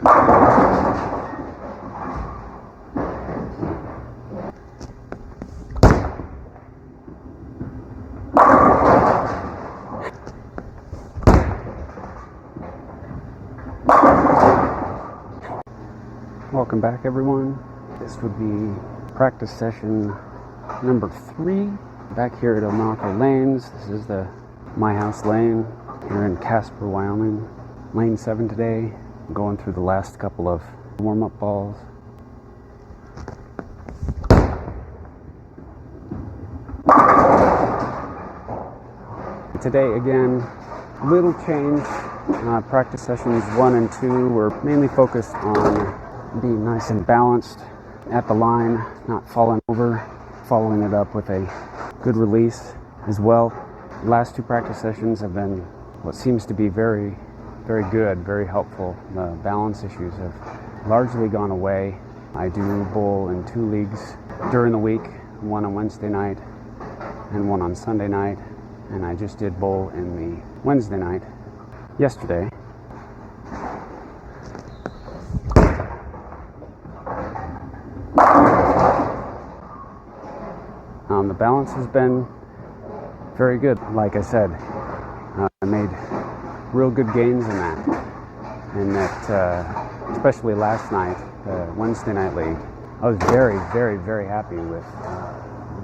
Welcome back, everyone. This would be practice session number 3 back here at Elmarco Lanes. This is the My House Lane here in Casper, Wyoming. Lane 7 today. I'm going through the last couple of warm-up balls. Today, again, little change. Practice sessions 1 and 2 were mainly focused on being nice and balanced at the line, not falling over, following it up with a good release as well. The last 2 practice sessions have been what seems to be very, very good, very helpful. The balance issues have largely gone away. I do bowl in 2 leagues during the week, one on Wednesday night and one on Sunday night, and I just did bowl in the Wednesday night yesterday. The balance has been very good. Like I said, I made real good gains in that. And that, especially last night, the Wednesday night league, I was very, very, very happy with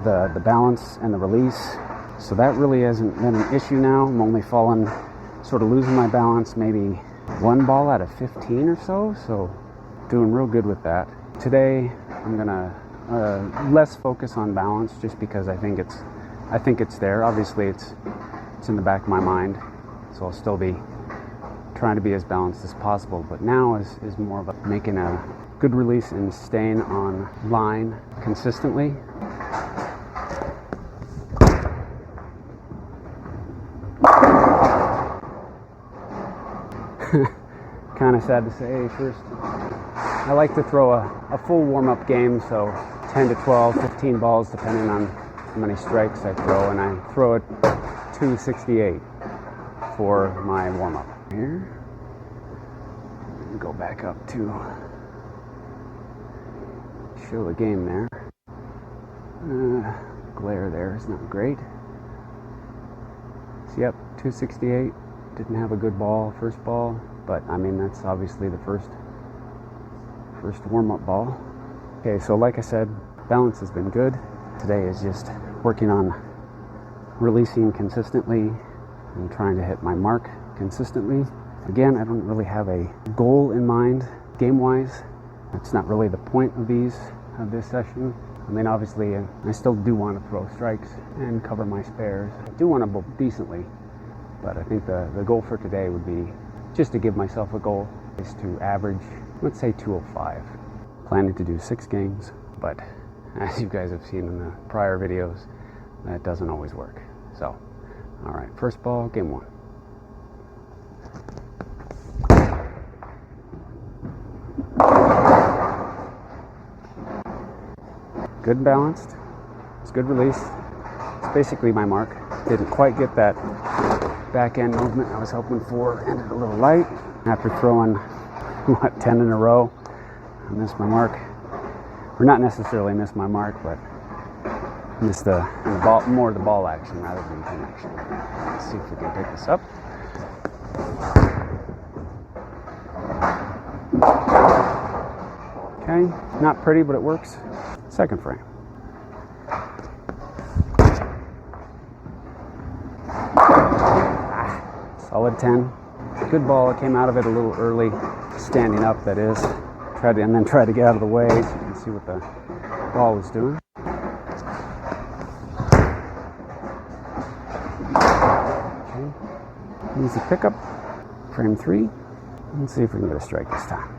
the balance and the release. So that really hasn't been an issue now. I'm only sort of losing my balance maybe 1 ball out of 15 or so. So doing real good with that. Today, I'm gonna less focus on balance, just because I think it's there. Obviously, it's in the back of my mind, so I'll still be trying to be as balanced as possible. But now is more of making a good release and staying on line consistently. Kind of sad to say first. I like to throw a full warm-up game, so 10 to 12, 15 balls, depending on how many strikes I throw, and I throw it 268 for my warm-up. Here, go back up to show the game there. Glare there is not great. So yep, 268. Didn't have a good ball, first ball, but I mean that's obviously the first warm-up ball. Okay, so like I said, balance has been good. Today is just working on releasing consistently and trying to hit my mark consistently. Again, I don't really have a goal in mind game-wise. That's not really the point of this session. I mean, obviously, I still do want to throw strikes and cover my spares. I do want to bowl decently, but I think the goal for today would be just to give myself a goal, is to average, let's say 205. Planning to do 6 games, but as you guys have seen in the prior videos, that doesn't always work. So, all right, first ball, game 1. Good and balanced. It's good release. It's basically my mark. Didn't quite get that back end movement I was hoping for. Ended a little light after throwing 10 in a row. I missed my mark. Or not necessarily missed my mark, but missed the ball, more the ball action rather than pin action. Let's see if we can pick this up. Okay, not pretty, but it works. Second frame. Solid 10. Good ball. It came out of it a little early, standing up, that is. Tried to get out of the way so you can see what the ball was doing. Okay. Easy pickup. Frame 3. Let's see if we can get a strike this time.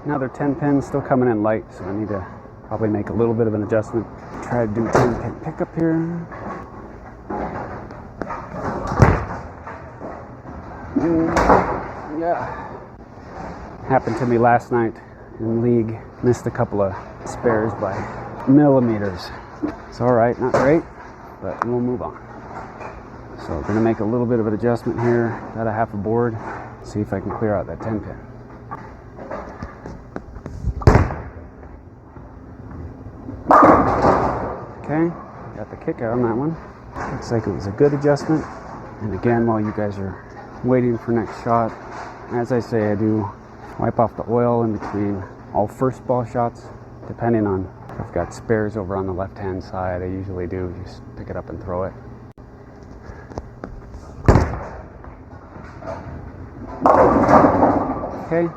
Another 10 pin, still coming in light, so I need to probably make a little bit of an adjustment. Try to do a 10 pin pickup here. Yeah. Happened to me last night in league. Missed a couple of spares by millimeters. It's all right, not great, but we'll move on. So we're going to make a little bit of an adjustment here, about a half a board, see if I can clear out that 10 pin. Okay, got the kick out on that one. Looks like it was a good adjustment. And again, while you guys are waiting for next shot, as I say, I do wipe off the oil in between all first ball shots, depending on if I've got spares over on the left-hand side. I usually do just pick it up and throw it. Okay,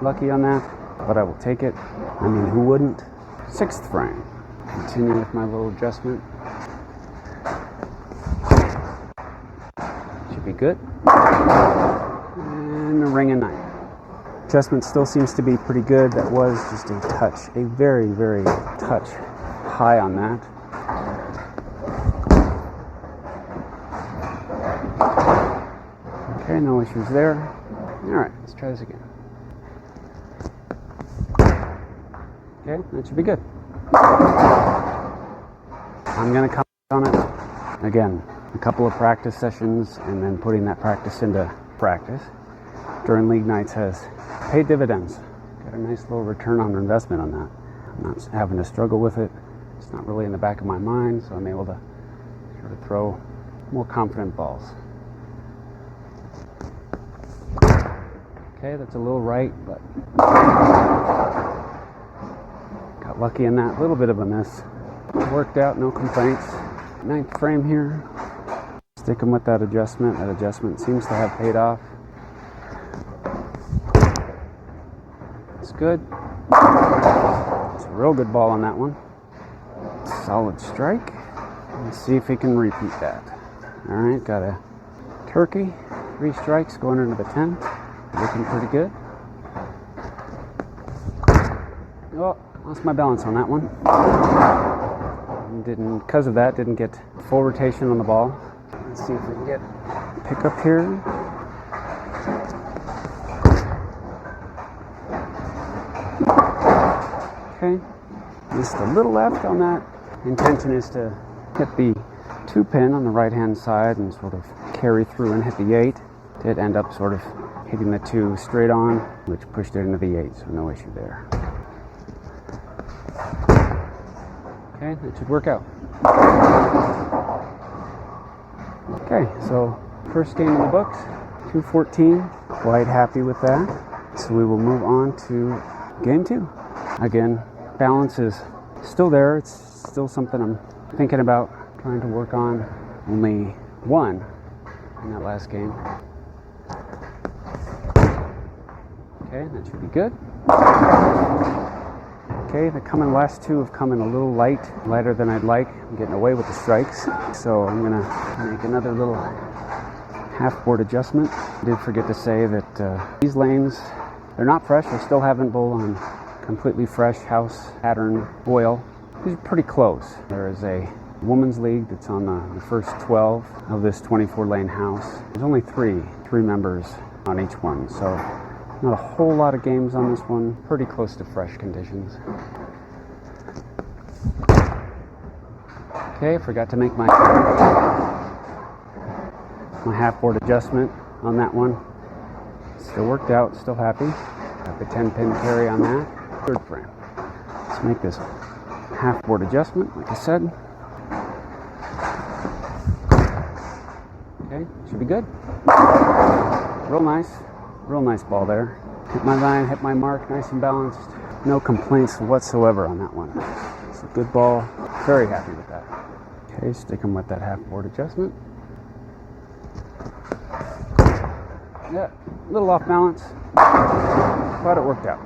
lucky on that, but I will take it. I mean, who wouldn't? Sixth frame. Continue with my little adjustment. Should be good. And a ring and 9. Adjustment still seems to be pretty good. That was just a touch, a very, very touch high on that. Okay, no issues there. All right, let's try this again. Okay, that should be good. I'm going to come on it again. A couple of practice sessions and then putting that practice into practice during league nights has paid dividends. Got a nice little return on investment on that. I'm not having to struggle with it. It's not really in the back of my mind, so I'm able to sort of throw more confident balls. Okay, that's a little right, but got lucky in that. A little bit of a miss. Worked out, no complaints. 9th frame here. Sticking with that adjustment. That adjustment seems to have paid off. It's good. It's a real good ball on that one. Solid strike. Let's see if he can repeat that. All right, got a turkey. 3 strikes going into the 10th. Looking pretty good. Oh, lost my balance on that one. Because of that, didn't get full rotation on the ball. Let's see if we can get pick up here. Okay, just a little left on that. Intention is to hit the 2 pin on the right hand side and sort of carry through and hit the 8. Did end up sort of hitting the 2 straight on, which pushed it into the 8, so no issue there. Okay, that should work out. Okay, so first game in the books, 214. Quite happy with that. So we will move on to game 2. Again, balance is still there. It's still something I'm thinking about trying to work on. Only 1 in that last game. Okay, that should be good. Okay, the last 2 have come in a little lighter than I'd like. I'm getting away with the strikes, so I'm gonna make another little half-board adjustment. I did forget to say that these lanes, they're not fresh. I still haven't bowled on completely fresh house pattern oil. These are pretty close. There is a women's league that's on the first 12 of this 24-lane house. There's only three members on each one, so not a whole lot of games on this one. Pretty close to fresh conditions. Okay, forgot to make my half-board adjustment on that one. Still worked out, still happy. Got the 10-pin carry on that. 3rd frame. Let's make this half-board adjustment, like I said. Okay, should be good. Real nice ball there. Hit my line, hit my mark, nice and balanced. No complaints whatsoever on that one. It's a good ball. Very happy with that. Okay, sticking with that half-board adjustment. Yeah, a little off balance, but it worked out.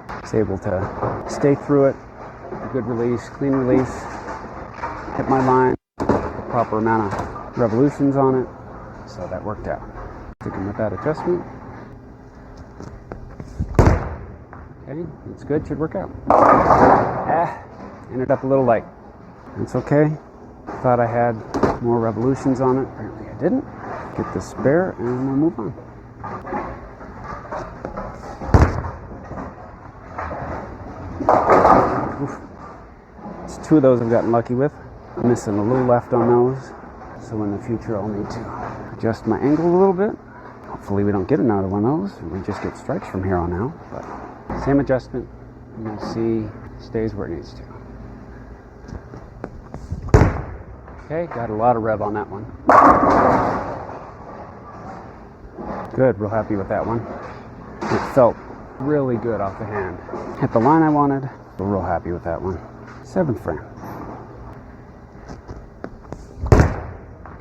I was able to stay through it. A good release, clean release. Hit my line, the proper amount of revolutions on it. So that worked out. Sticking with that adjustment. Okay, it's good, should work out. Ended up a little light. That's okay. Thought I had more revolutions on it. Apparently I didn't. Get the spare and we'll move on. Oof. It's 2 of those I've gotten lucky with. Missing a little left on those. So in the future I'll need to adjust my angle a little bit. Hopefully we don't get another one of those and we just get strikes from here on out. But same adjustment, and you'll see stays where it needs to. Okay, got a lot of rev on that one. Good, real happy with that one. It felt really good off the hand. Hit the line I wanted, so real happy with that one. 7th frame.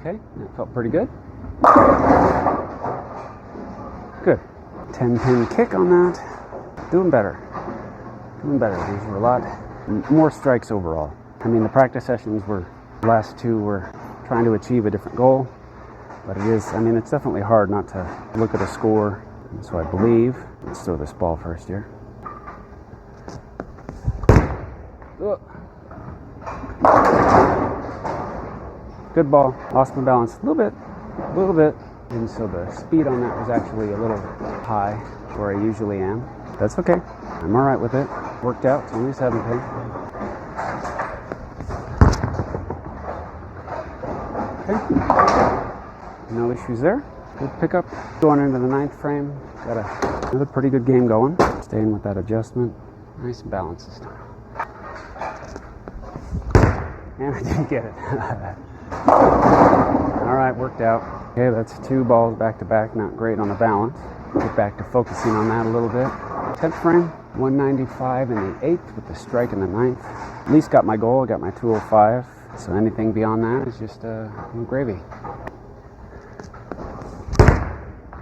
Okay, that felt pretty good. Good. 10-pin kick on that. Doing better. Doing better. These were a lot more strikes overall. I mean, the practice sessions were, the last two were trying to achieve a different goal. But it is, I mean, it's definitely hard not to look at a score. And so I believe, let's throw this ball first here. Good ball. Lost my balance a little bit. And so the speed on that was actually a little high where I usually am. That's okay. I'm all right with it. Worked out. It's only 7 pin. Okay. No issues there. Good pickup. Going into the 9th frame. Got another pretty good game going. Staying with that adjustment. Nice and balanced this time. And I didn't get it. All right, worked out. Okay, that's 2 balls back to back. Not great on the balance. Get back to focusing on that a little bit. 10th frame, 195 in the 8th with the strike in the 9th. At least got my goal. I got my 205. So anything beyond that is just gravy.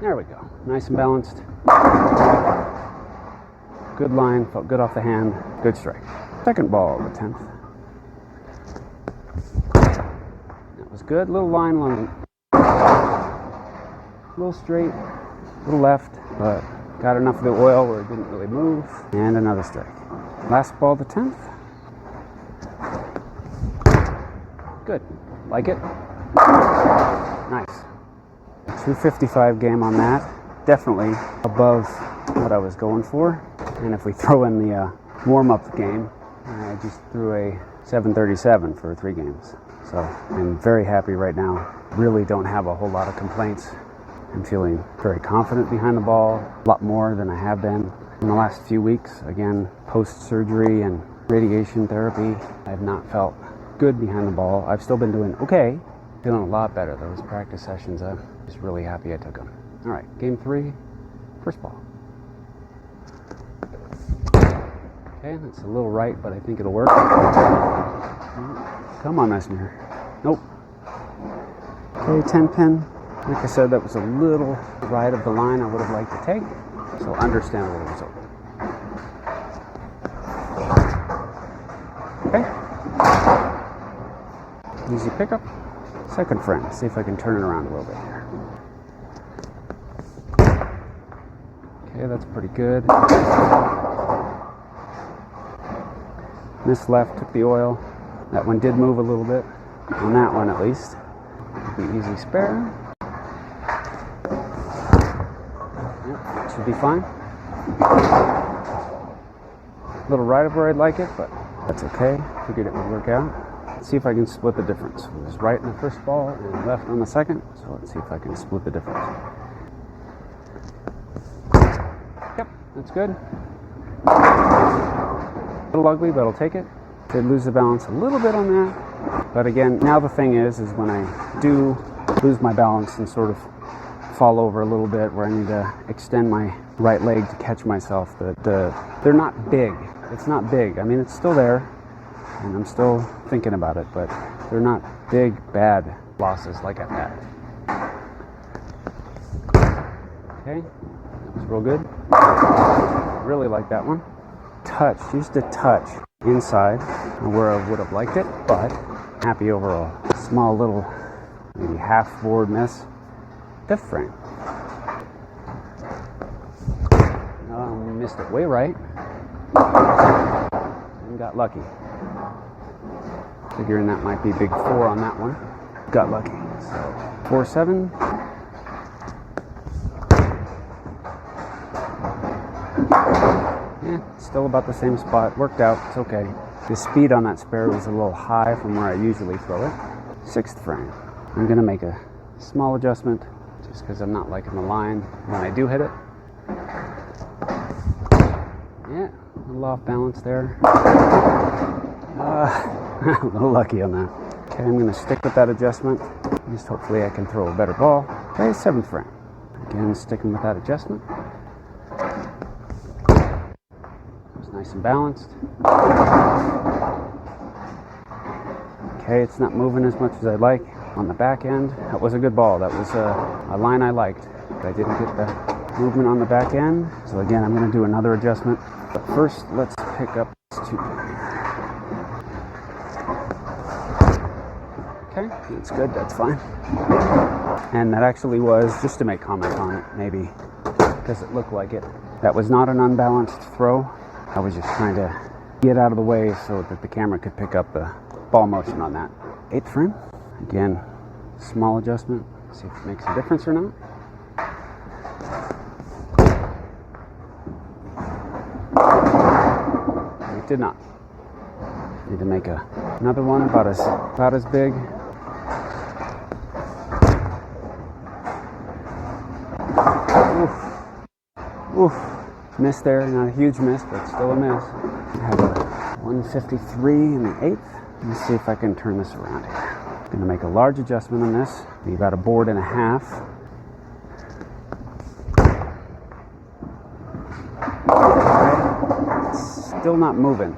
There we go. Nice and balanced. Good line. Felt good off the hand. Good strike. Second ball, the 10th. That was good. Little line along. A little straight. A little left. But got enough of the oil where it didn't really move. And another strike. Last ball, the 10th. Good. Like it? Nice. 255 game on that. Definitely above what I was going for. And if we throw in the warm-up game, I just threw a 737 for 3 games. So I'm very happy right now. Really don't have a whole lot of complaints. I'm feeling very confident behind the ball, a lot more than I have been in the last few weeks. Again, post-surgery and radiation therapy, I have not felt good behind the ball. I've still been doing okay. Feeling a lot better. Those practice sessions, I'm just really happy I took them. All right, game 3, first ball. Okay, that's a little right, but I think it'll work. Come on, Messenger. Nope. Okay, 10 pin. Like I said, that was a little right of the line I would have liked to take. So understandable result. Okay. Easy pickup. Second frame. See if I can turn it around a little bit here. Okay, that's pretty good. Missed left, took the oil. That one did move a little bit. On that one at least. The easy spare. Yep, should be fine. A little right of where I'd like it, but that's okay. Figured it would work out. Let's see if I can split the difference. It was right in the first ball and left on the second, so let's see if I can split the difference. Yep, that's good. A little ugly, but I'll take it. Did lose the balance a little bit on that. But again, now the thing is when I do lose my balance and sort of fall over a little bit where I need to extend my right leg to catch myself, they're not big. It's not big. I mean, it's still there, and I'm still thinking about it, but they're not big, bad losses like I've had. Okay, that was real good. Really like that one. Touch, just a touch inside where I would have liked it, but happy overall. Small little, maybe half board miss. 5th frame. Missed it way right. And got lucky. Figuring that might be big 4 on that one. Got lucky. So 4-7. Yeah, still about the same spot. Worked out. It's okay. The speed on that spare was a little high from where I usually throw it. 6th frame. I'm gonna make a small adjustment just because I'm not liking the line when I do hit it. Yeah, a little off balance there. A little lucky on that. Okay, I'm gonna stick with that adjustment. Just hopefully I can throw a better ball. Okay, 7th frame. Again, sticking with that adjustment. It's nice and balanced. Okay, it's not moving as much as I'd like. On the back end, that was a good ball. That was a line I liked. But I didn't get the movement on the back end. So again, I'm going to do another adjustment. But first, let's pick up this 2 pin here. Okay, that's good. That's fine. And that actually was, just to make comment on it, maybe, because it looked like it. That was not an unbalanced throw. I was just trying to get out of the way so that the camera could pick up the ball motion on that. 8th frame. Again, small adjustment. See if it makes a difference or not. It did not. Need to make another one about as big. Oof. Miss there, not a huge miss, but still a miss. I have a 153 in the 8th. Let's see if I can turn this around here. I'm going to make a large adjustment on this. Be about 1.5 boards. It's still not moving.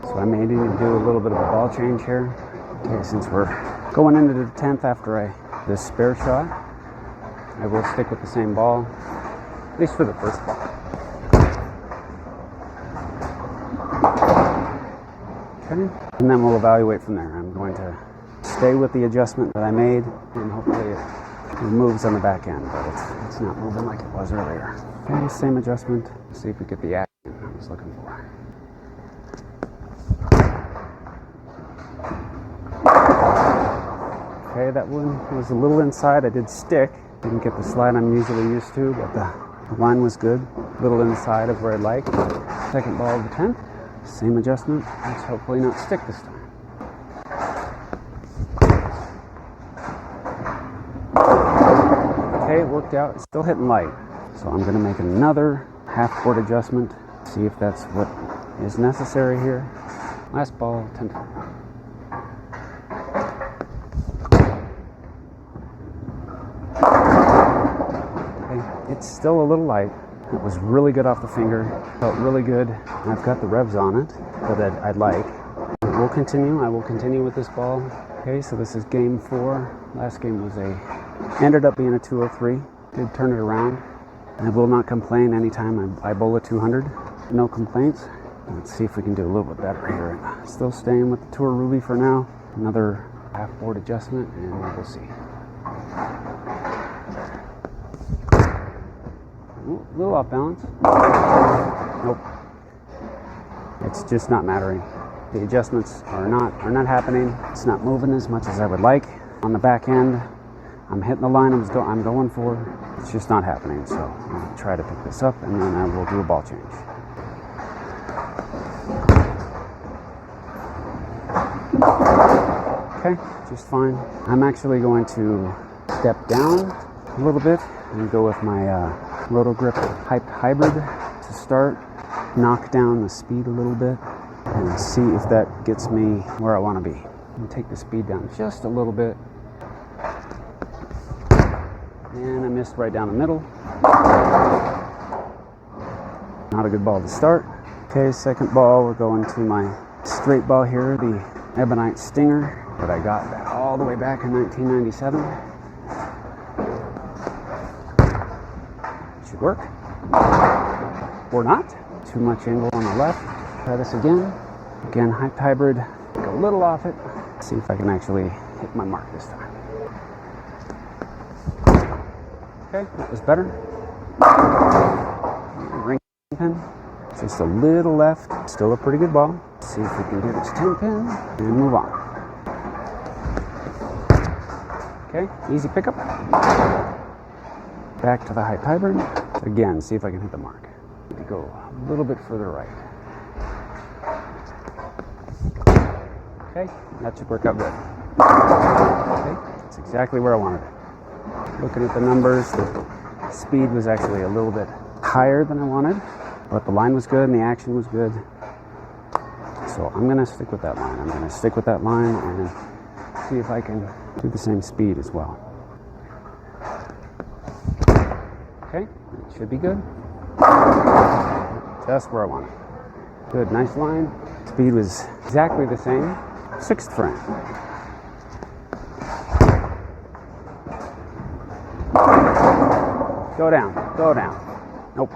So I may need to do a little bit of a ball change here. Okay, since we're going into the 10th after this spare shot, I will stick with the same ball, at least for the first ball. Okay, and then we'll evaluate from there. I'm going to stay with the adjustment that I made, and hopefully it moves on the back end, but it's not moving like it was earlier. Okay, same adjustment. See if we get the action I was looking for. Okay, that one was a little inside. I did stick. Didn't get the slide I'm usually used to, but the line was good. A little inside of where I'd like. Second ball of the 10th. Same adjustment. Let's hopefully not stick this time. Okay, it worked out. It's still hitting light. So I'm going to make another half-board adjustment. See if that's what is necessary here. Last ball, 10th. It's still a little light. It was really good off the finger. Felt really good. I've got the revs on it that I'd like. We'll continue. I will continue with this ball. Okay, so this is game 4. Last game was ended up being a 203. Did turn it around. I will not complain anytime I bowl a 200. No complaints. Let's see if we can do a little bit better here. Still staying with the Tour Ruby for now. Another half-board adjustment, and we'll see. Ooh, a little off balance. Nope. It's just not mattering. The adjustments are not happening. It's not moving as much as I would like. On the back end, I'm hitting the line I'm going for. It's just not happening. So I'll try to pick this up, and then I will do a ball change. Okay, just fine. I'm actually going to step down a little bit and go with my Roto-Grip Hype Hybrid to start, knock down the speed a little bit, and see if that gets me where I want to be. And take the speed down just a little bit. And I missed right down the middle. Not a good ball to start. Okay, second ball, we're going to my straight ball here, the Ebonite Stinger that I got all the way back in 1997. Should work. Or not. Too much angle on the left. Try this again. Again, Hype Hybrid. Go a little off it. See if I can actually hit my mark this time. Okay, that was better. Ring pin. Just a little left. Still a pretty good ball. See if we can do this 10 pin and move on. Okay, easy pickup. Back to the Hype Hybrid. Again, see if I can hit the mark. Need to go a little bit further right. Okay, that should work out good. Okay, That's exactly where I wanted it. Looking at the numbers, the speed was actually a little bit higher than I wanted, but the line was good and the action was good. So I'm going to stick with that line. I'm going to stick with that line and see if I can do the same speed as well. Okay, it should be good. Just where I want it. Good, nice line. Speed was exactly the same. 6th frame. Go down, go down. Nope.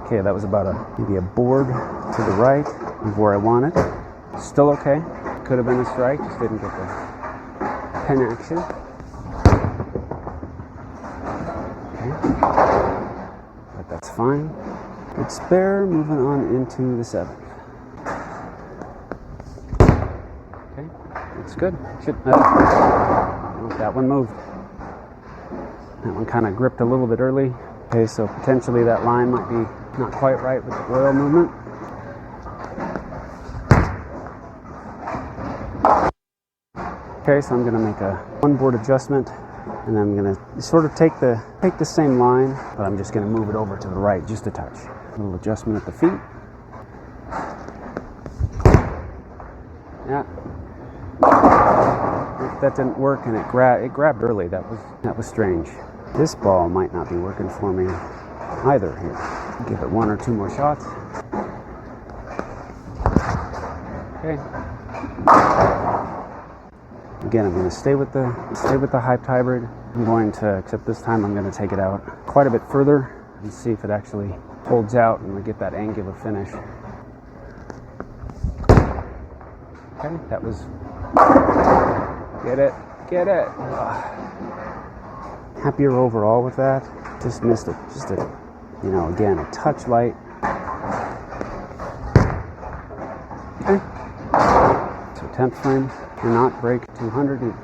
Okay, that was about maybe a board to the right of where I wanted. Still okay. Could have been a strike, just didn't get the pin action. Okay. But that's fine. Good spare, moving on into the 7th. Okay, looks good. That one moved. That one kind of gripped a little bit early. Okay, so potentially that line might be not quite right with the oil movement. Okay, so I'm going to make a one board adjustment, and then I'm going to sort of take the same line, but I'm just going to move it over to the right just a touch. A little adjustment at the feet. Yeah. That didn't work, and it grabbed early. That was strange. This ball might not be working for me either here. Give it 1 or 2 more shots. Okay. Again, I'm going to stay with the hyped hybrid. I'm going to, except this time I'm going to take it out quite a bit further and see if it actually holds out and we get that angular finish. Okay, that was, get it. Happier overall with that. Just missed it. Just a, again, a touch light. Okay. So 10th frame, cannot break 200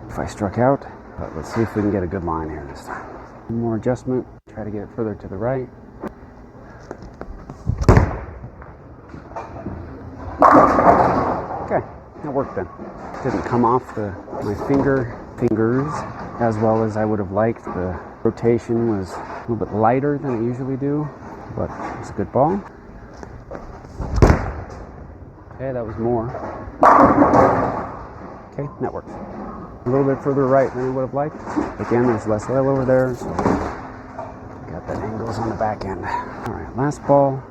if I struck out, but let's see if we can get a good line here this time. One more adjustment, try to get it further to the right. Okay, that worked then. Didn't come off my fingers as well as I would have liked. The rotation was a little bit lighter than I usually do, but it's a good ball. Okay, that was more. Okay, that works. A little bit further right than I would have liked. Again, there's less oil over there, so got that angles on the back end. All right, last ball,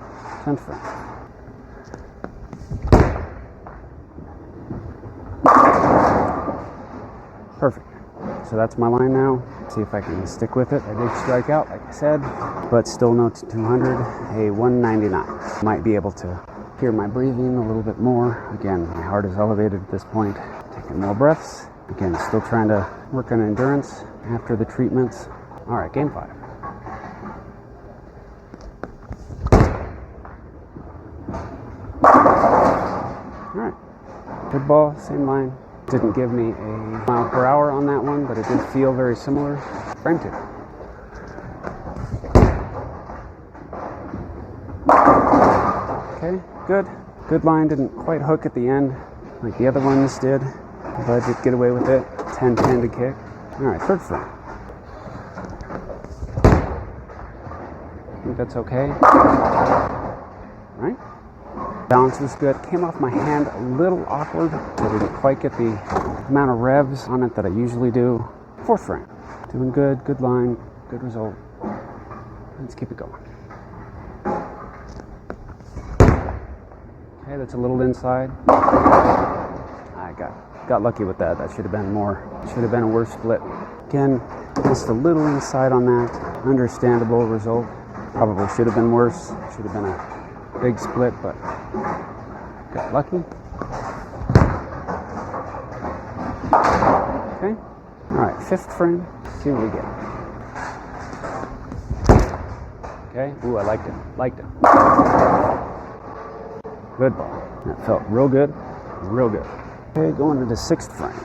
10th frame. Perfect. So that's my line now. See if I can stick with it. I did strike out, like I said, but still no 200, a 199. Might be able to hear my breathing a little bit more. Again, my heart is elevated at this point. Taking more breaths. Again, still trying to work on endurance after the treatments. All right, game 5. All right, good ball, same line. Didn't give me a mile per hour on that one, but it did feel very similar. Frame 2. Okay, good. Good line, didn't quite hook at the end like the other ones did, but I did get away with it. 10-10 to kick. All right, 3rd frame. I think that's okay. All right. Balance was good. Came off my hand a little awkward. I didn't quite get the amount of revs on it that I usually do. 4th frame. Doing good. Good line. Good result. Let's keep it going. Okay, that's a little inside. I got lucky with that. That should have been more. Should have been a worse split. Again, just a little inside on that. Understandable result. Probably should have been worse. Should have been a big split, but got lucky. Okay. All right, 5th frame. Let's see what we get. Okay. Ooh, I liked it. Good ball. That felt real good. Real good. Okay, going to the 6th frame.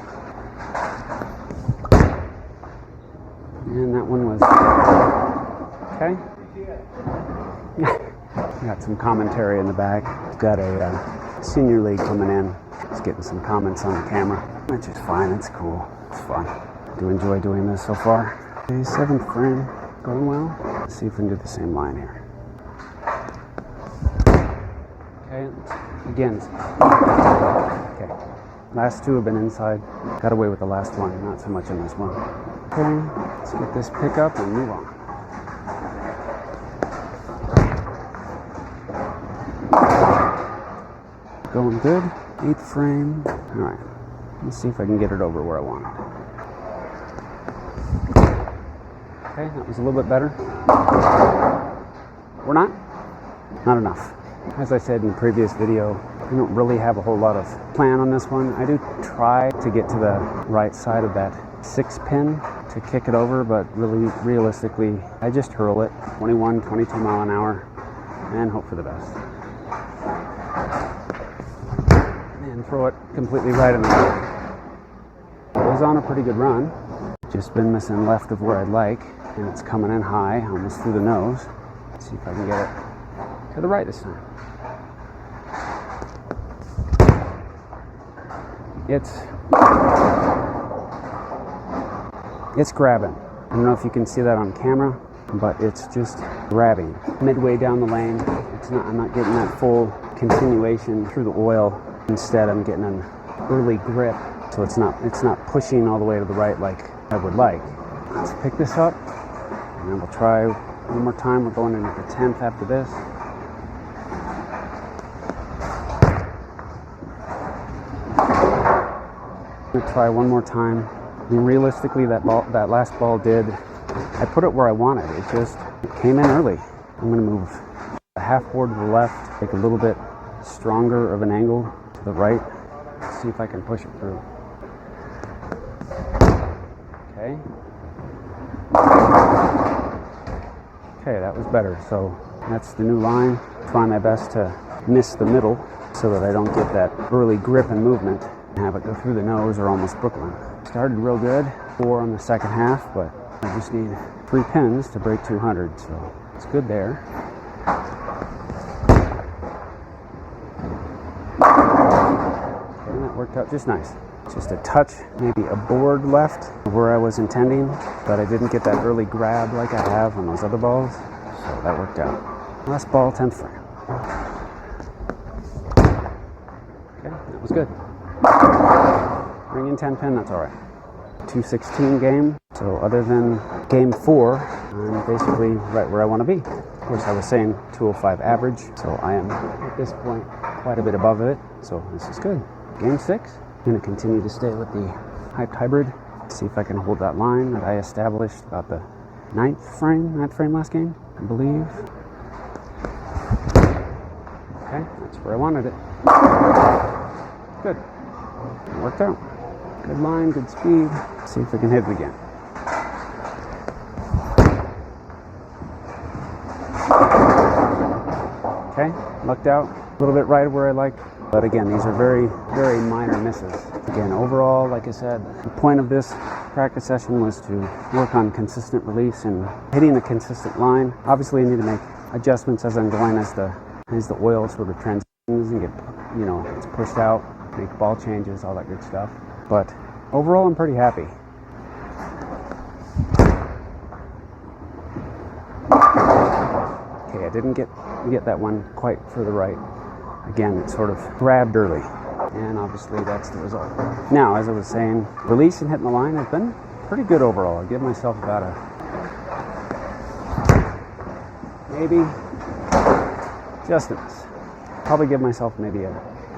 And that one was okay. Got some commentary in the back. Got a senior league coming in. Just getting some comments on the camera. which is fine. It's cool. It's fun. I do enjoy doing this so far. Okay, 7th frame going well. Let's see if we can do the same line here. Okay, again. Okay, last 2 have been inside. Got away with the last one, not so much in this one. Okay, let's get this pick up and move on. Going good. 8th frame. All right, let's see if I can get it over where I want it. Okay, that was a little bit better. We're not enough. As I said in the previous video, I don't really have a whole lot of plan on this one. I do try to get to the right side of that 6 pin to kick it over, but really, realistically, I just hurl it 21, 22 mile an hour and hope for the best. And throw it completely right in the middle. It was on a pretty good run. Just been missing left of where I'd like, and it's coming in high, almost through the nose. Let's see if I can get it to the right this time. It's grabbing. I don't know if you can see that on camera, but it's just grabbing. Midway down the lane, I'm not getting that full continuation through the oil. Instead, I'm getting an early grip, so it's not pushing all the way to the right like I would like. Let's pick this up, and then we'll try one more time. We're going into the 10th after this. I'm going to try one more time. I mean, realistically, that last ball I put it where I wanted. It came in early. I'm going to move a half board to the left, take a little bit stronger of an angle to the right, see if I can push it through. Okay. Okay, that was better. So that's the new line. Try my best to miss the middle so that I don't get that early grip and movement and have it go through the nose or almost Brooklyn. Started real good, 4 on the second half, but I just need 3 pins to break 200, so it's good there. And that worked out just nice. Just a touch, maybe a board left where I was intending, but I didn't get that early grab like I have on those other balls, so that worked out. Last ball, 10th frame. Okay, that was good. Bring in 10 pin, that's all right. 216 game, so other than game 4, I'm basically right where I want to be. Of course, I was saying 205 average, so I am at this point quite a bit above it, so this is good. Game 6, I'm going to continue to stay with the hyped hybrid, see if I can hold that line that I established about the 9th frame last game, I believe. Okay, that's where I wanted it. Good. It worked out. Good line, good speed. Let's see if we can hit it again. Okay, lucked out. A little bit right where I like. But again, these are very, very minor misses. Again, overall, like I said, the point of this practice session was to work on consistent release and hitting a consistent line. Obviously, I need to make adjustments as I'm going as the oil sort of transitions and it's pushed out, make ball changes, all that good stuff. But overall, I'm pretty happy. Okay, I didn't get that one quite for the right. Again, it sort of grabbed early, and obviously that's the result. Now, as I was saying, release and hitting the line have been pretty good overall. I give myself about maybe just a miss. Probably give myself maybe a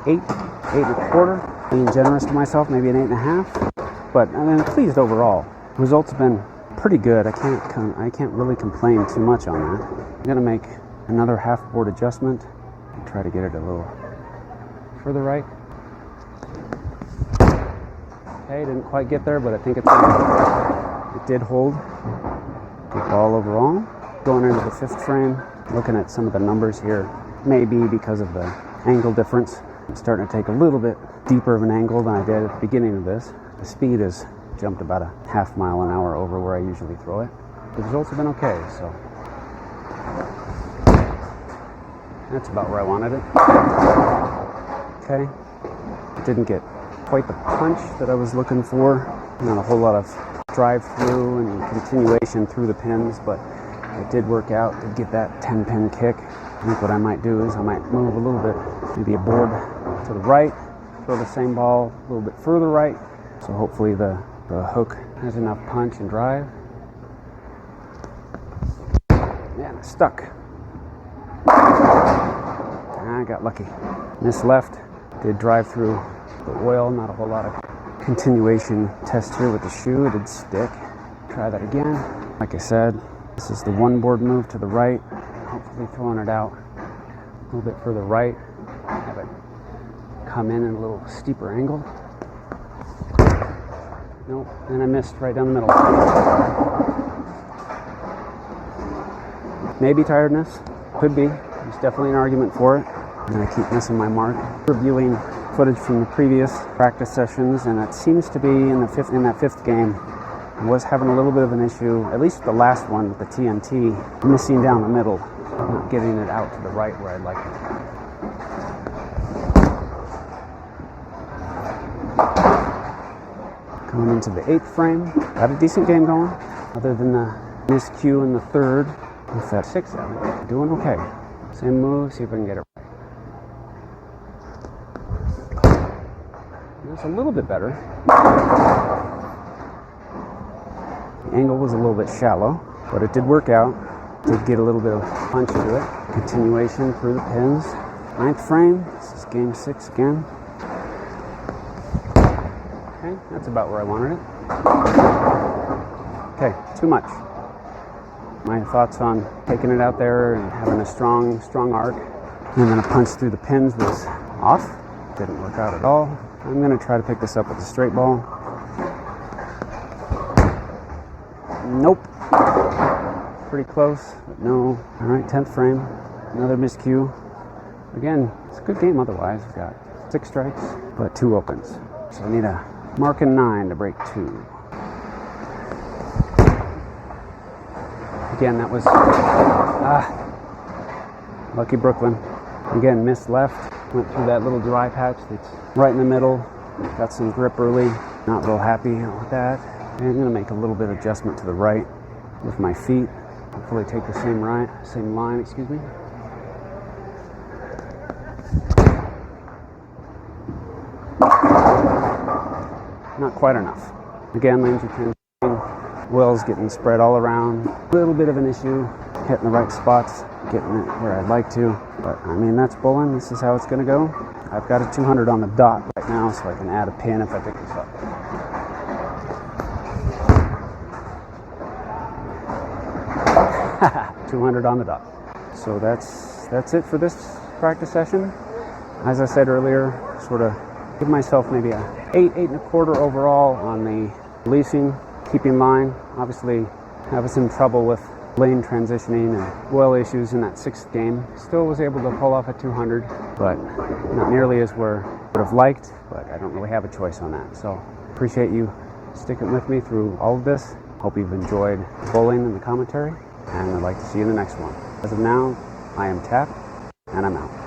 8 1/4. Being generous to myself, maybe an 8 1/2. But I'm pleased overall. Results have been pretty good. I can't really complain too much on that. I'm gonna make another half board adjustment and try to get it a little further right. Okay, didn't quite get there, but I think it did hold. Good ball overall. Going into the 5th frame, looking at some of the numbers here, maybe because of the angle difference. I'm starting to take a little bit deeper of an angle than I did at the beginning of this. The speed has jumped about a half mile an hour over where I usually throw it. The results have been okay, so that's about where I wanted it. Okay, didn't get quite the punch that I was looking for. Not a whole lot of drive through and continuation through the pins, but it did work out to get that 10-pin kick. I think what I might do is I might move a little bit, maybe a board to the right, throw the same ball a little bit further right, so hopefully the hook has enough punch and drive. Yeah, it's stuck. I got lucky. Missed left, did drive through the oil, not a whole lot of continuation test here with the shoe. It did stick. Try that again. Like I said, this is the one board move to the right, hopefully throwing it out a little bit further right, have it come in a little steeper angle. Nope, and I missed right down the middle. Maybe tiredness, could be. There's definitely an argument for it. And I keep missing my mark. Reviewing footage from the previous practice sessions, and it seems to be in that fifth game, I was having a little bit of an issue, at least the last one with the TNT, missing down the middle, not getting it out to the right where I'd like it. Going into the 8th frame, got a decent game going, other than the miscue in the 3rd. With that 6-7, doing okay. Same move, see if I can get it right. It's a little bit better. The angle was a little bit shallow, but it did work out. Did get a little bit of punch to it. Continuation through the pins. 9th frame, this is game 6 again. Okay, that's about where I wanted it. Okay, too much. My thoughts on taking it out there and having a strong arc, and then a punch through the pins was off. Didn't work out at all. I'm going to try to pick this up with a straight ball. Nope. Pretty close, but no. All right, 10th frame. Another miscue. Again, it's a good game otherwise. We've got 6 strikes, but 2 opens. So I need a mark and 9 to break 2. Again, that was lucky Brooklyn. Again, missed left. Went through that little dry patch that's right in the middle. Got some grip early. Not real happy with that. And I'm going to make a little bit of adjustment to the right with my feet. Hopefully take the same line. Not quite enough. Again, lanes are Wells getting spread all around. A little bit of an issue hitting the right spots, getting it where I'd like to. But I mean, that's bowling. This is how it's going to go. I've got a 200 on the dot right now, so I can add a pin if I pick this up. $200 on the dot. So that's it for this practice session. As I said earlier, sort of give myself maybe a 8.25 overall on the releasing. Keeping line, obviously having some trouble with lane transitioning and oil issues in that 6th game. Still was able to pull off a 200, but not nearly as we would have liked, but I don't really have a choice on that. So appreciate you sticking with me through all of this. Hope you've enjoyed bowling and the commentary, and I'd like to see you in the next one. As of now, I am Tap, and I'm out.